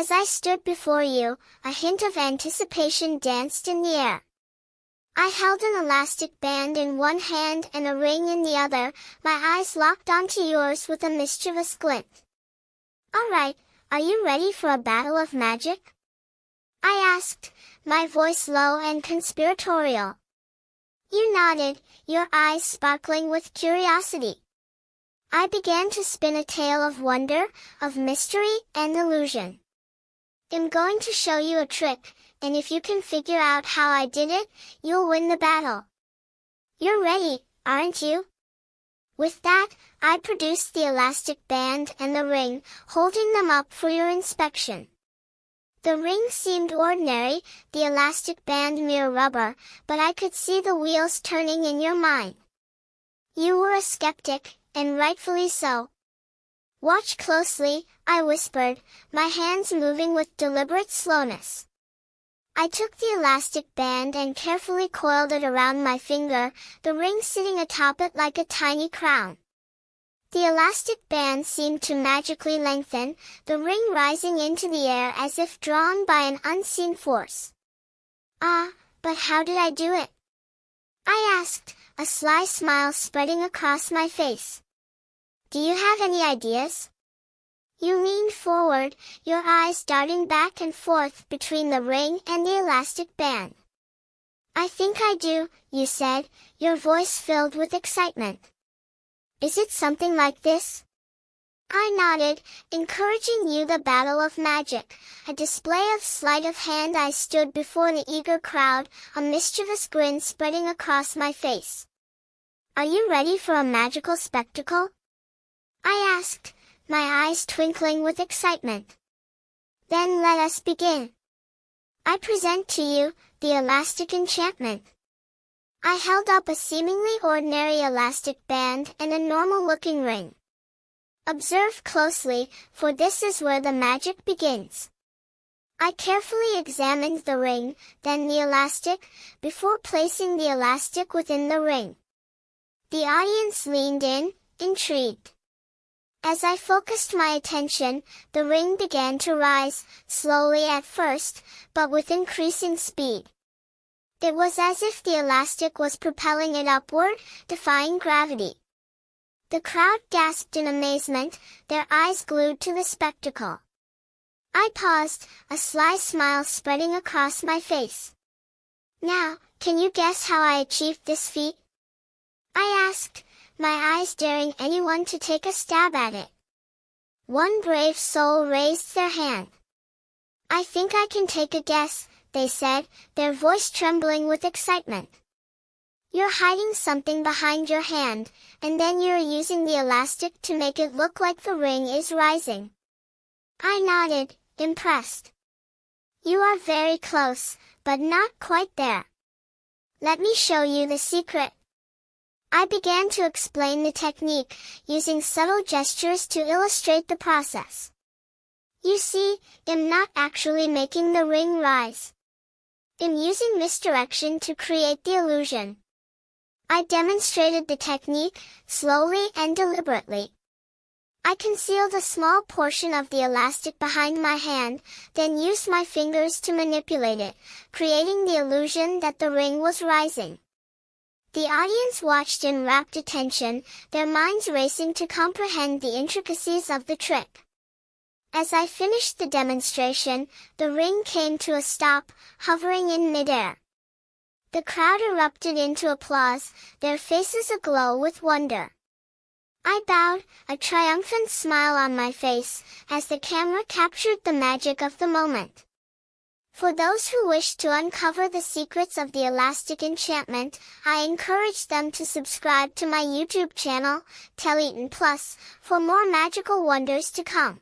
As I stood before you, a hint of anticipation danced in the air. I held an elastic band in one hand and a ring in the other, my eyes locked onto yours with a mischievous glint. "All right, are you ready for a battle of magic?" I asked, my voice low and conspiratorial. You nodded, your eyes sparkling with curiosity. I began to spin a tale of wonder, of mystery and illusion. "I'm going to show you a trick, and if you can figure out how I did it, you'll win the battle. You're ready, aren't you?" With that, I produced the elastic band and the ring, holding them up for your inspection. The ring seemed ordinary, the elastic band mere rubber, but I could see the wheels turning in your mind. You were a skeptic, and rightfully so. "Watch closely," I whispered, my hands moving with deliberate slowness. I took the elastic band and carefully coiled it around my finger, the ring sitting atop it like a tiny crown. The elastic band seemed to magically lengthen, the ring rising into the air as if drawn by an unseen force. But how did I do it?" I asked, a sly smile spreading across my face. "Do you have any ideas?" You leaned forward, your eyes darting back and forth between the ring and the elastic band. "I think I do," you said, your voice filled with excitement. "Is it something like this?" I nodded, encouraging you the battle of magic, a display of sleight of hand. I stood before the eager crowd, a mischievous grin spreading across my face. "Are you ready for a magical spectacle?" I asked, my eyes twinkling with excitement. "Then let us begin. I present to you, the elastic enchantment." I held up a seemingly ordinary elastic band and a normal-looking ring. "Observe closely, for this is where the magic begins." I carefully examined the ring, then the elastic, before placing the elastic within the ring. The audience leaned in, intrigued. As I focused my attention, the ring began to rise, slowly at first, but with increasing speed. It was as if the elastic was propelling it upward, defying gravity. The crowd gasped in amazement, their eyes glued to the spectacle. I paused, a sly smile spreading across my face. "Now, can you guess how I achieved this feat?" I asked, my eyes daring anyone to take a stab at it. One brave soul raised their hand. "I think I can take a guess," they said, their voice trembling with excitement. "You're hiding something behind your hand, and then you're using the elastic to make it look like the ring is rising." I nodded, impressed. "You are very close, but not quite there. Let me show you the secret." I began to explain the technique, using subtle gestures to illustrate the process. "You see, I'm not actually making the ring rise. I'm using misdirection to create the illusion." I demonstrated the technique, slowly and deliberately. I concealed a small portion of the elastic behind my hand, then used my fingers to manipulate it, creating the illusion that the ring was rising. The audience watched in rapt attention, their minds racing to comprehend the intricacies of the trick. As I finished the demonstration, the ring came to a stop, hovering in midair. The crowd erupted into applause, their faces aglow with wonder. I bowed, a triumphant smile on my face, as the camera captured the magic of the moment. For those who wish to uncover the secrets of the elastic enchantment, I encourage them to subscribe to my YouTube channel, Teleton Plus, for more magical wonders to come.